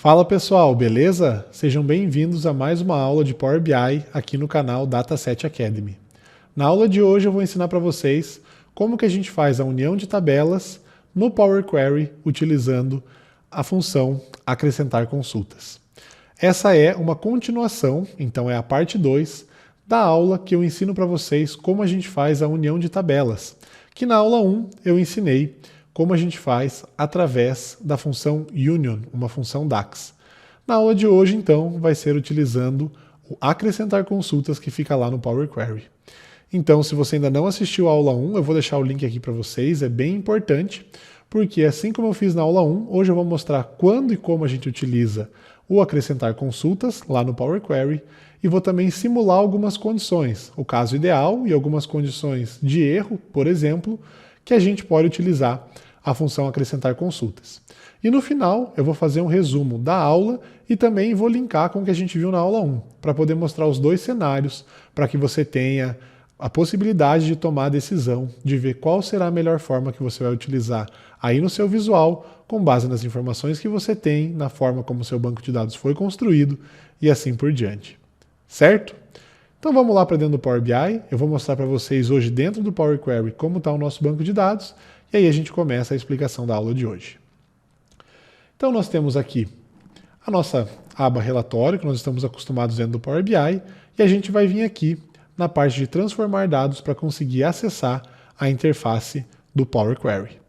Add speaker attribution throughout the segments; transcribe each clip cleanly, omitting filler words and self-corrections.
Speaker 1: Fala pessoal, beleza? Sejam bem-vindos a mais uma aula de Power BI aqui no canal Dataset Academy. Na aula de hoje eu vou ensinar para vocês como que a gente faz a união de tabelas no Power Query utilizando a função acrescentar consultas. Essa é uma continuação, então é a parte 2 da aula que eu ensino para vocês como a gente faz a união de tabelas, que na aula 1 eu ensinei como a gente faz através da função union, uma função DAX. Na aula de hoje, então, vai ser utilizando o acrescentar consultas que fica lá no Power Query. Então, se você ainda não assistiu a aula 1, eu vou deixar o link aqui para vocês, é bem importante, porque assim como eu fiz na aula 1, hoje eu vou mostrar quando e como a gente utiliza o acrescentar consultas lá no Power Query e vou também simular algumas condições, o caso ideal e algumas condições de erro, por exemplo, que a gente pode utilizar a função acrescentar consultas. E no final eu vou fazer um resumo da aula e também vou linkar com o que a gente viu na aula 1, para poder mostrar os dois cenários, para que você tenha a possibilidade de tomar a decisão de ver qual será a melhor forma que você vai utilizar aí no seu visual, com base nas informações que você tem, na forma como o seu banco de dados foi construído e assim por diante. Certo? Então vamos lá para dentro do Power BI, eu vou mostrar para vocês hoje dentro do Power Query como está o nosso banco de dados e aí a gente começa a explicação da aula de hoje. Então nós temos aqui a nossa aba relatório, que nós estamos acostumados dentro do Power BI, e a gente vai vir aqui na parte de transformar dados para conseguir acessar a interface do Power Query.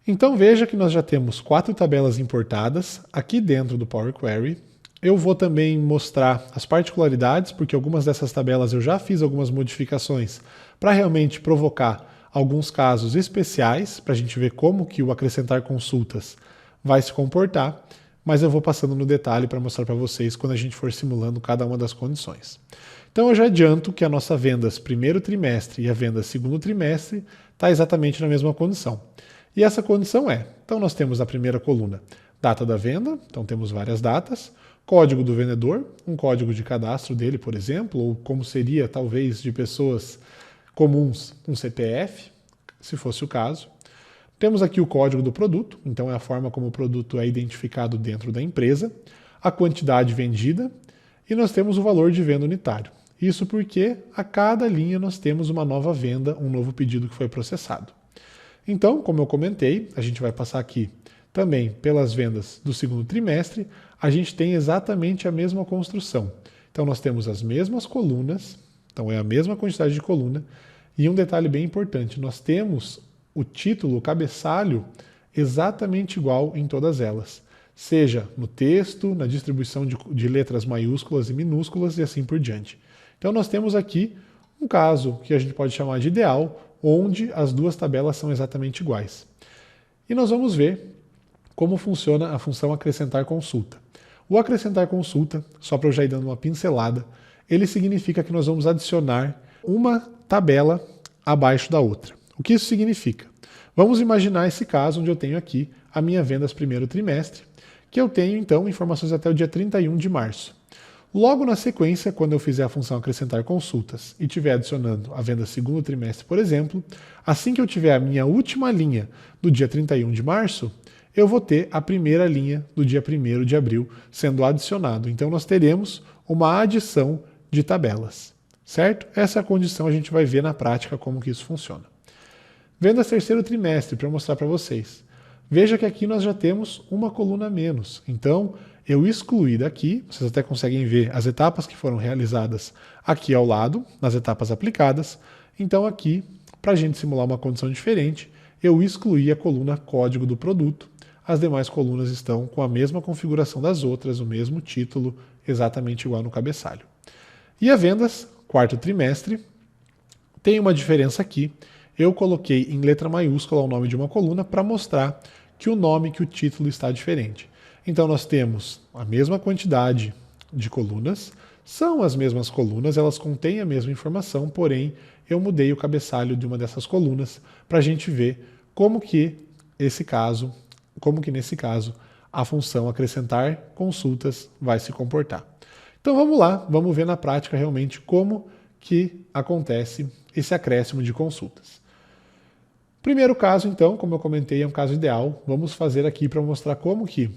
Speaker 1: Então veja que nós já temos 4 tabelas importadas aqui dentro do Power Query. Eu vou também mostrar as particularidades, porque algumas dessas tabelas eu já fiz algumas modificações para realmente provocar alguns casos especiais, para a gente ver como que o acrescentar consultas vai se comportar, mas eu vou passando no detalhe para mostrar para vocês quando a gente for simulando cada uma das condições. Então eu já adianto que a nossa vendas primeiro trimestre e a vendas segundo trimestre está exatamente na mesma condição. E essa condição é, então nós temos a primeira coluna, data da venda, então temos várias datas, código do vendedor, um código de cadastro dele, por exemplo, ou como seria talvez de pessoas comuns, um CPF, se fosse o caso. Temos aqui o código do produto, então é a forma como o produto é identificado dentro da empresa, a quantidade vendida e nós temos o valor de venda unitário. Isso porque a cada linha nós temos uma nova venda, um novo pedido que foi processado. Então, como eu comentei, a gente vai passar aqui também pelas vendas do segundo trimestre, a gente tem exatamente a mesma construção. Então nós temos as mesmas colunas, então é a mesma quantidade de coluna, e um detalhe bem importante, nós temos o título, o cabeçalho, exatamente igual em todas elas, seja no texto, na distribuição de letras maiúsculas e minúsculas e assim por diante. Então nós temos aqui um caso que a gente pode chamar de ideal, onde as duas tabelas são exatamente iguais. E nós vamos ver como funciona a função acrescentar consulta. O acrescentar consulta, só para eu já ir dando uma pincelada, ele significa que nós vamos adicionar uma tabela abaixo da outra. O que isso significa? Vamos imaginar esse caso onde eu tenho aqui a minha vendas primeiro trimestre, que eu tenho então informações até o dia 31 de março. Logo na sequência, quando eu fizer a função acrescentar consultas e estiver adicionando a venda segundo trimestre, por exemplo, assim que eu tiver a minha última linha do dia 31 de março, eu vou ter a primeira linha do dia 1º de abril sendo adicionado. Então nós teremos uma adição de tabelas, certo? Essa é a condição, a gente vai ver na prática como que isso funciona. Vendas terceiro trimestre, para mostrar para vocês. Veja que aqui nós já temos uma coluna a menos. Então eu excluí daqui, vocês até conseguem ver as etapas que foram realizadas aqui ao lado, nas etapas aplicadas. Então aqui, para a gente simular uma condição diferente, eu excluí a coluna código do produto. As demais colunas estão com a mesma configuração das outras, o mesmo título, exatamente igual no cabeçalho. E a vendas, quarto trimestre, tem uma diferença aqui. Eu coloquei em letra maiúscula o nome de uma coluna para mostrar que o nome, que o título está diferente. Então nós temos a mesma quantidade de colunas, são as mesmas colunas, elas contêm a mesma informação, porém eu mudei o cabeçalho de uma dessas colunas para a gente ver como que nesse caso a função acrescentar consultas vai se comportar. Então vamos lá, vamos ver na prática realmente como que acontece esse acréscimo de consultas. Primeiro caso, então, como eu comentei, é um caso ideal. Vamos fazer aqui para mostrar como que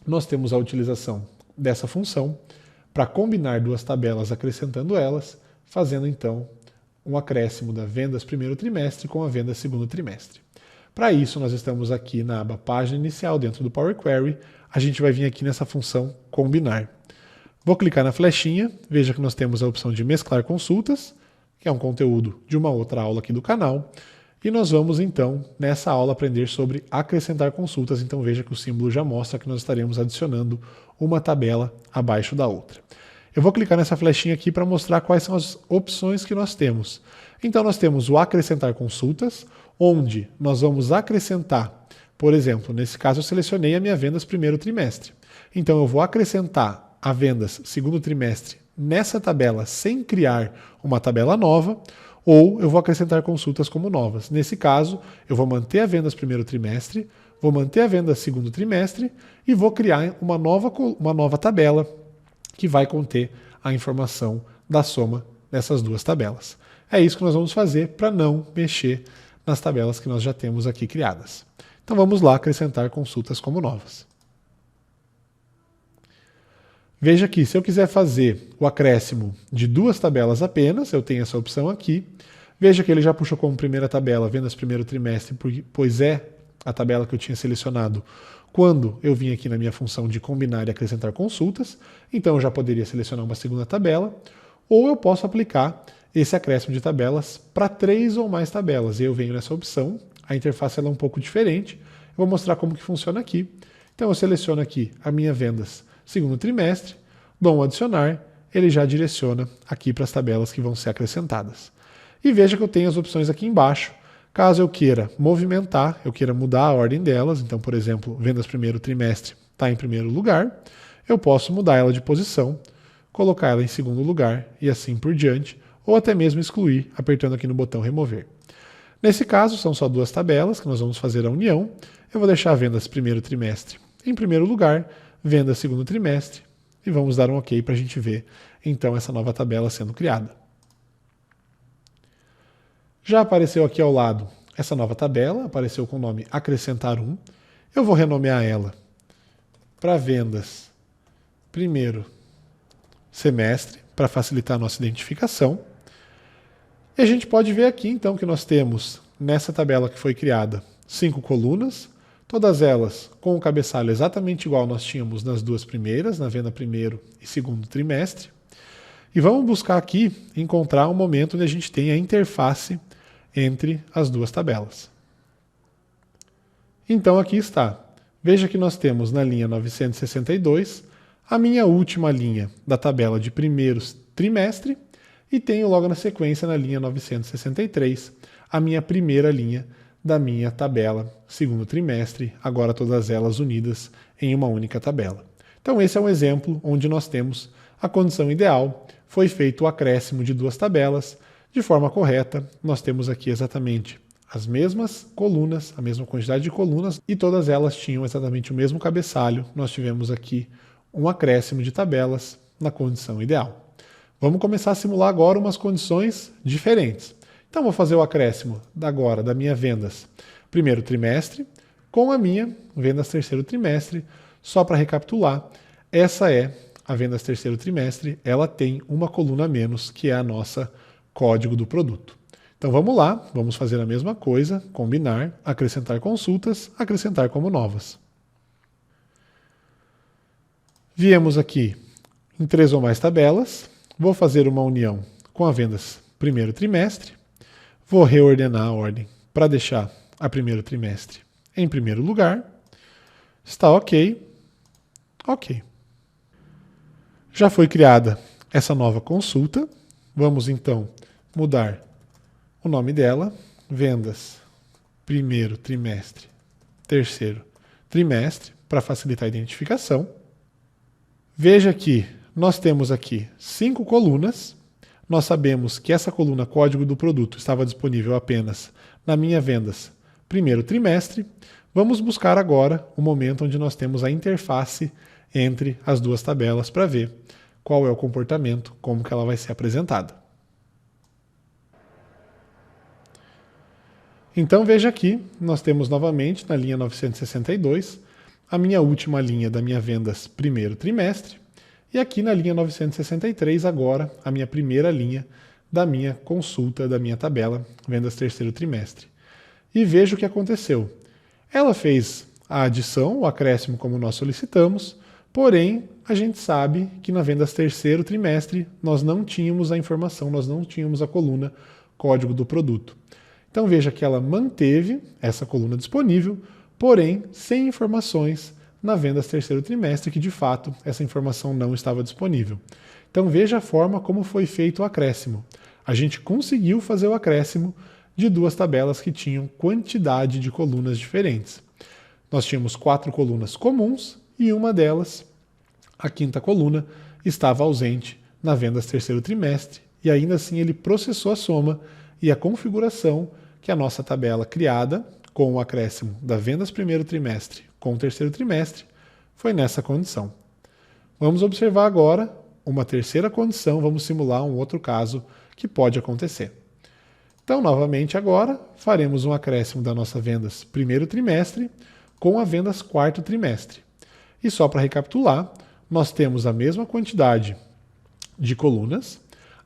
Speaker 1: nós temos a utilização dessa função para combinar duas tabelas acrescentando elas, fazendo então um acréscimo da vendas primeiro trimestre com a venda segundo trimestre. Para isso, nós estamos aqui na aba página inicial dentro do Power Query. A gente vai vir aqui nessa função combinar. Vou clicar na flechinha, veja que nós temos a opção de mesclar consultas, que é um conteúdo de uma outra aula aqui do canal. E nós vamos então, nessa aula, aprender sobre acrescentar consultas. Então veja que o símbolo já mostra que nós estaremos adicionando uma tabela abaixo da outra. Eu vou clicar nessa flechinha aqui para mostrar quais são as opções que nós temos. Então nós temos o acrescentar consultas, onde nós vamos acrescentar, por exemplo, nesse caso eu selecionei a minha vendas primeiro trimestre. Então eu vou acrescentar a vendas segundo trimestre nessa tabela sem criar uma tabela nova, ou eu vou acrescentar consultas como novas. Nesse caso, eu vou manter a vendas primeiro trimestre, vou manter a vendas segundo trimestre e vou criar uma nova tabela que vai conter a informação da soma dessas duas tabelas. É isso que nós vamos fazer para não mexer nas tabelas que nós já temos aqui criadas. Então vamos lá acrescentar consultas como novas. Veja aqui, se eu quiser fazer o acréscimo de duas tabelas apenas, eu tenho essa opção aqui. Veja que ele já puxou como primeira tabela vendas primeiro trimestre, pois é a tabela que eu tinha selecionado quando eu vim aqui na minha função de combinar e acrescentar consultas. Então eu já poderia selecionar uma segunda tabela, ou eu posso aplicar esse acréscimo de tabelas para 3 ou mais tabelas. E eu venho nessa opção, a interface ela é um pouco diferente. Eu vou mostrar como que funciona aqui. Então eu seleciono aqui a minha vendas segundo trimestre, dou um adicionar, ele já direciona aqui para as tabelas que vão ser acrescentadas. E veja que eu tenho as opções aqui embaixo. Caso eu queira movimentar, eu queira mudar a ordem delas, então, por exemplo, vendas primeiro trimestre está em primeiro lugar, eu posso mudar ela de posição, colocar ela em segundo lugar e assim por diante, ou até mesmo excluir, apertando aqui no botão remover. Nesse caso, são só duas tabelas que nós vamos fazer a união. Eu vou deixar vendas primeiro trimestre em primeiro lugar, venda segundo trimestre, e vamos dar um OK para a gente ver, então, essa nova tabela sendo criada. Já apareceu aqui ao lado essa nova tabela, apareceu com o nome acrescentar 1. Eu vou renomear ela para vendas primeiro semestre, para facilitar a nossa identificação. E a gente pode ver aqui, então, que nós temos, nessa tabela que foi criada, 5 colunas, todas elas com o cabeçalho exatamente igual nós tínhamos nas duas primeiras, na venda primeiro e segundo trimestre. E vamos buscar aqui encontrar um momento onde a gente tem a interface entre as duas tabelas. Então aqui está. Veja que nós temos na linha 962 a minha última linha da tabela de primeiro trimestre e tenho logo na sequência na linha 963 a minha primeira linha da minha tabela segundo trimestre, agora todas elas unidas em uma única tabela. Então esse é um exemplo onde nós temos a condição ideal, foi feito o acréscimo de duas tabelas de forma correta, nós temos aqui exatamente as mesmas colunas, a mesma quantidade de colunas e todas elas tinham exatamente o mesmo cabeçalho, nós tivemos aqui um acréscimo de tabelas na condição ideal. Vamos começar a simular agora umas condições diferentes. Então vou fazer o acréscimo agora da minha vendas primeiro trimestre com a minha vendas terceiro trimestre. Só para recapitular, essa é a vendas terceiro trimestre, ela tem uma coluna a menos, que é a nossa código do produto. Então vamos lá, vamos fazer a mesma coisa, combinar, acrescentar consultas, acrescentar como novas. Viemos aqui em 3 ou mais tabelas, vou fazer uma união com a vendas primeiro trimestre, vou reordenar a ordem para deixar a primeiro trimestre em primeiro lugar. Está OK. OK. Já foi criada essa nova consulta. Vamos então mudar o nome dela. Vendas primeiro trimestre, terceiro trimestre, para facilitar a identificação. Veja que nós temos aqui 5 colunas. Nós sabemos que essa coluna código do produto estava disponível apenas na minha vendas primeiro trimestre. Vamos buscar agora o momento onde nós temos a interface entre as duas tabelas para ver qual é o comportamento, como que ela vai ser apresentada. Então veja aqui, nós temos novamente na linha 962 a minha última linha da minha vendas primeiro trimestre, e aqui na linha 963 agora a minha primeira linha da minha consulta, da minha tabela, vendas terceiro trimestre. E veja o que aconteceu. Ela fez a adição, o acréscimo como nós solicitamos, porém a gente sabe que na vendas terceiro trimestre nós não tínhamos a informação, nós não tínhamos a coluna código do produto. Então veja que ela manteve essa coluna disponível, porém sem informações na vendas terceiro trimestre, que de fato essa informação não estava disponível. Então veja a forma como foi feito o acréscimo. A gente conseguiu fazer o acréscimo de duas tabelas que tinham quantidade de colunas diferentes. Nós tínhamos 4 colunas comuns e uma delas, a quinta coluna, estava ausente na vendas terceiro trimestre, e ainda assim ele processou a soma e a configuração que a nossa tabela criada com o acréscimo da vendas primeiro trimestre com o terceiro trimestre foi nessa condição. Vamos observar agora uma terceira condição, vamos simular um outro caso que pode acontecer. Então, novamente agora, faremos um acréscimo da nossa vendas primeiro trimestre com a vendas quarto trimestre. E só para recapitular, nós temos a mesma quantidade de colunas,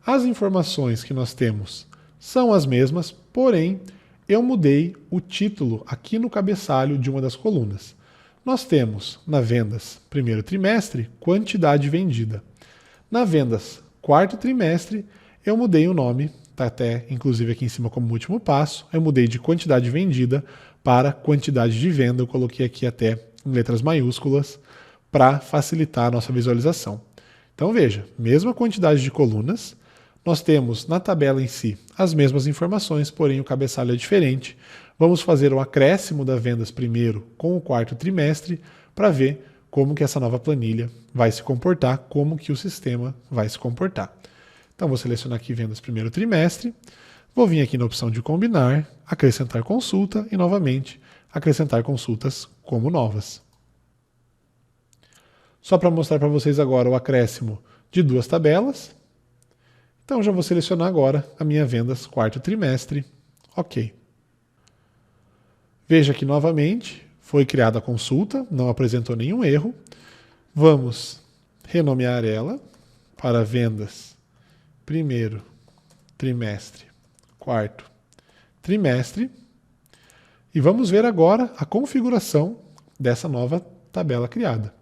Speaker 1: as informações que nós temos são as mesmas, porém eu mudei o título aqui no cabeçalho de uma das colunas. Nós temos na vendas primeiro trimestre, quantidade vendida. Na vendas quarto trimestre, eu mudei o nome, está até inclusive aqui em cima como último passo, eu mudei de quantidade vendida para quantidade de venda, eu coloquei aqui até em letras maiúsculas para facilitar a nossa visualização. Então veja, mesma quantidade de colunas, nós temos na tabela em si as mesmas informações, porém o cabeçalho é diferente. Vamos fazer o acréscimo da vendas primeiro com o quarto trimestre para ver como que essa nova planilha vai se comportar, como que o sistema vai se comportar. Então vou selecionar aqui vendas primeiro trimestre, vou vir aqui na opção de combinar, acrescentar consulta e novamente acrescentar consultas como novas. Só para mostrar para vocês agora o acréscimo de duas tabelas. Então já vou selecionar agora a minha vendas quarto trimestre. Ok. Veja que novamente foi criada a consulta, não apresentou nenhum erro. Vamos renomear ela para vendas primeiro trimestre, quarto trimestre. E vamos ver agora a configuração dessa nova tabela criada.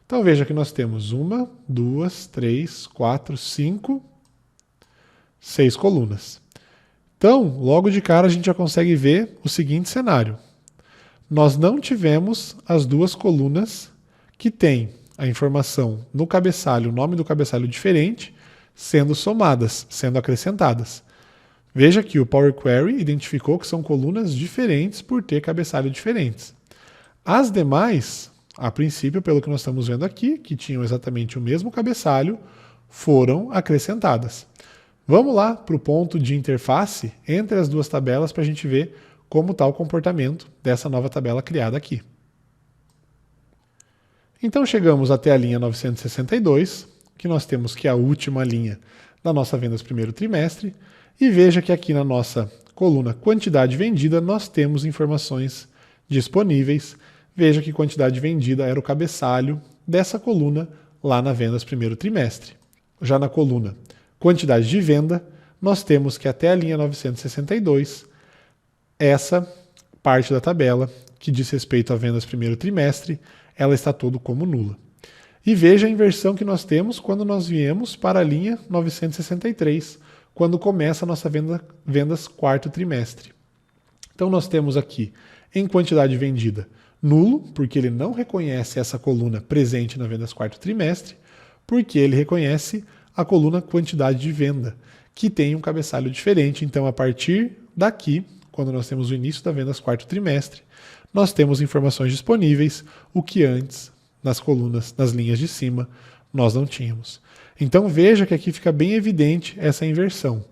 Speaker 1: Então veja que nós temos 1, 2, 3, 4, 5, 6 colunas. Então, logo de cara a gente já consegue ver o seguinte cenário. Nós não tivemos as duas colunas que têm a informação no cabeçalho, o nome do cabeçalho diferente, sendo somadas, sendo acrescentadas. Veja que o Power Query identificou que são colunas diferentes por ter cabeçalho diferentes. As demais, a princípio, pelo que nós estamos vendo aqui, que tinham exatamente o mesmo cabeçalho, foram acrescentadas. Vamos lá para o ponto de interface entre as duas tabelas para a gente ver como está o comportamento dessa nova tabela criada aqui. Então chegamos até a linha 962, que nós temos que é a última linha da nossa vendas primeiro trimestre, e veja que aqui na nossa coluna quantidade vendida nós temos informações disponíveis. Veja que quantidade vendida era o cabeçalho dessa coluna lá na vendas primeiro trimestre. Já na coluna quantidade de venda, nós temos que até a linha 962, essa parte da tabela que diz respeito a vendas primeiro trimestre, ela está todo como nula. E veja a inversão que nós temos quando nós viemos para a linha 963, quando começa a nossa vendas quarto trimestre. Então nós temos aqui, em quantidade vendida, nulo, porque ele não reconhece essa coluna presente na vendas quarto trimestre, porque ele reconhece a coluna quantidade de venda, que tem um cabeçalho diferente. Então, a partir daqui, quando nós temos o início da vendas quarto trimestre, nós temos informações disponíveis, o que antes, nas colunas, nas linhas de cima, nós não tínhamos. Então, veja que aqui fica bem evidente essa inversão.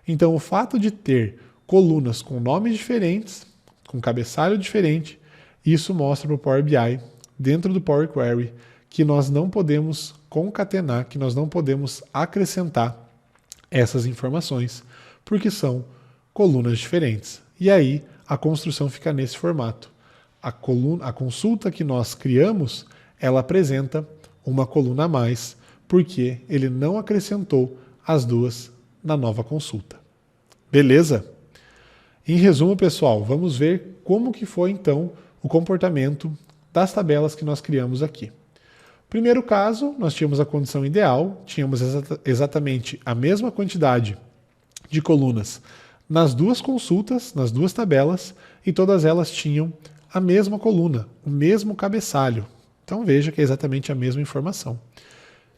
Speaker 1: Então, o fato de ter colunas com nomes diferentes, com cabeçalho diferente, isso mostra para o Power BI, dentro do Power Query, que nós não podemos concatenar, que nós não podemos acrescentar essas informações, porque são colunas diferentes. E aí a construção fica nesse formato. A consulta que nós criamos, ela apresenta uma coluna a mais, porque ele não acrescentou as duas na nova consulta. Beleza? Em resumo, pessoal, vamos ver como que foi então o comportamento das tabelas que nós criamos aqui. Primeiro caso, nós tínhamos a condição ideal, tínhamos exatamente a mesma quantidade de colunas nas duas consultas, nas duas tabelas, e todas elas tinham a mesma coluna, o mesmo cabeçalho. Então veja que é exatamente a mesma informação.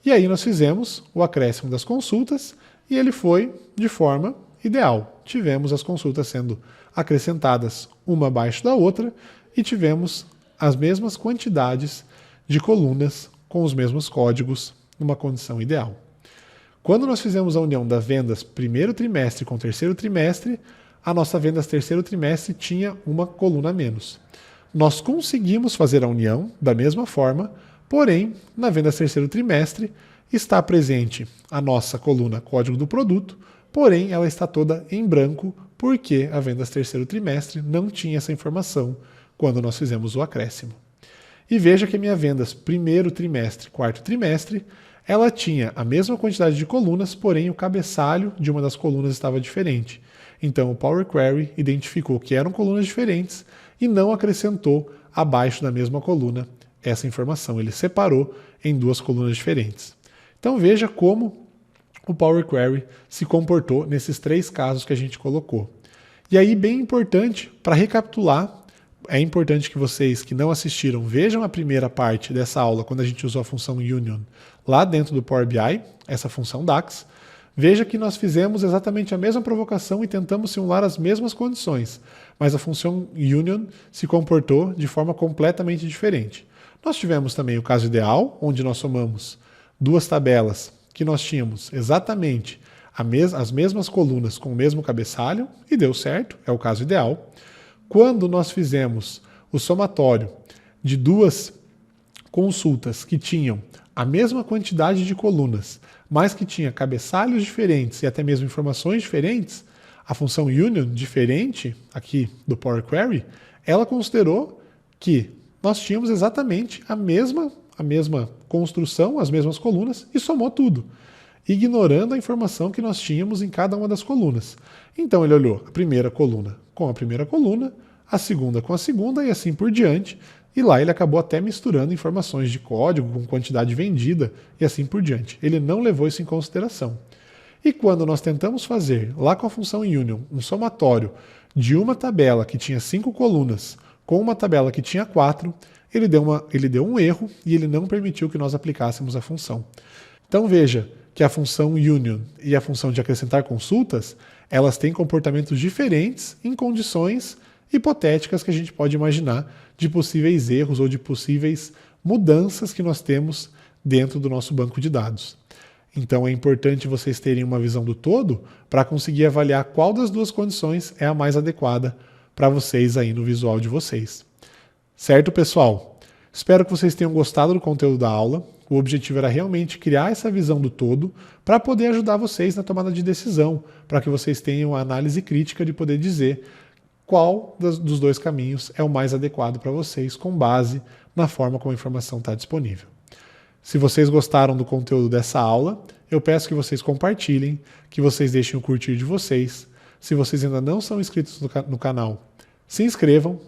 Speaker 1: E aí nós fizemos o acréscimo das consultas e ele foi de forma ideal. Tivemos as consultas sendo acrescentadas uma abaixo da outra e tivemos as mesmas quantidades de colunas com os mesmos códigos numa condição ideal. Quando nós fizemos a união das vendas primeiro trimestre com terceiro trimestre, a nossa vendas terceiro trimestre tinha uma coluna a menos. Nós conseguimos fazer a união da mesma forma, porém, na vendas terceiro trimestre está presente a nossa coluna código do produto, porém ela está toda em branco porque a vendas terceiro trimestre não tinha essa informação quando nós fizemos o acréscimo. E veja que a minha vendas primeiro trimestre, quarto trimestre, ela tinha a mesma quantidade de colunas, porém o cabeçalho de uma das colunas estava diferente. Então o Power Query identificou que eram colunas diferentes e não acrescentou abaixo da mesma coluna essa informação. Ele separou em duas colunas diferentes. Então veja como o Power Query se comportou nesses três casos que a gente colocou. E aí, bem importante, para recapitular, é importante que vocês que não assistiram vejam a primeira parte dessa aula quando a gente usou a função Union lá dentro do Power BI, essa função DAX. Veja que nós fizemos exatamente a mesma provocação e tentamos simular as mesmas condições, mas a função Union se comportou de forma completamente diferente. Nós tivemos também o caso ideal, onde nós somamos duas tabelas que nós tínhamos exatamente as mesmas colunas com o mesmo cabeçalho, e deu certo, é o caso ideal. Quando nós fizemos o somatório de duas consultas que tinham a mesma quantidade de colunas, mas que tinha cabeçalhos diferentes e até mesmo informações diferentes, a função Union diferente aqui do Power Query, ela considerou que nós tínhamos exatamente a mesma construção, as mesmas colunas, e somou tudo, ignorando a informação que nós tínhamos em cada uma das colunas. Então ele olhou a primeira coluna com a primeira coluna, a segunda com a segunda e assim por diante, e lá ele acabou até misturando informações de código com quantidade vendida e assim por diante. Ele não levou isso em consideração. E quando nós tentamos fazer, lá com a função Union, um somatório de uma tabela que tinha 5 colunas com uma tabela que tinha 4, ele deu um erro e ele não permitiu que nós aplicássemos a função. Então veja que a função Union e a função de acrescentar consultas, elas têm comportamentos diferentes em condições hipotéticas que a gente pode imaginar de possíveis erros ou de possíveis mudanças que nós temos dentro do nosso banco de dados. Então é importante vocês terem uma visão do todo para conseguir avaliar qual das duas condições é a mais adequada para vocês aí no visual de vocês. Certo, pessoal? Espero que vocês tenham gostado do conteúdo da aula. O objetivo era realmente criar essa visão do todo para poder ajudar vocês na tomada de decisão, para que vocês tenham a análise crítica de poder dizer qual dos dois caminhos é o mais adequado para vocês com base na forma como a informação está disponível. Se vocês gostaram do conteúdo dessa aula, eu peço que vocês compartilhem, que vocês deixem o curtir de vocês. Se vocês ainda não são inscritos no canal, se inscrevam.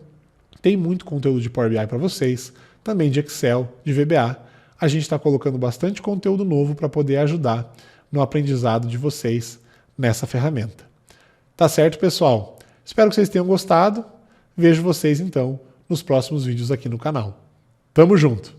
Speaker 1: Tem muito conteúdo de Power BI para vocês, também de Excel, de VBA. A gente está colocando bastante conteúdo novo para poder ajudar no aprendizado de vocês nessa ferramenta. Tá certo, pessoal? Espero que vocês tenham gostado. Vejo vocês, então, nos próximos vídeos aqui no canal. Tamo junto!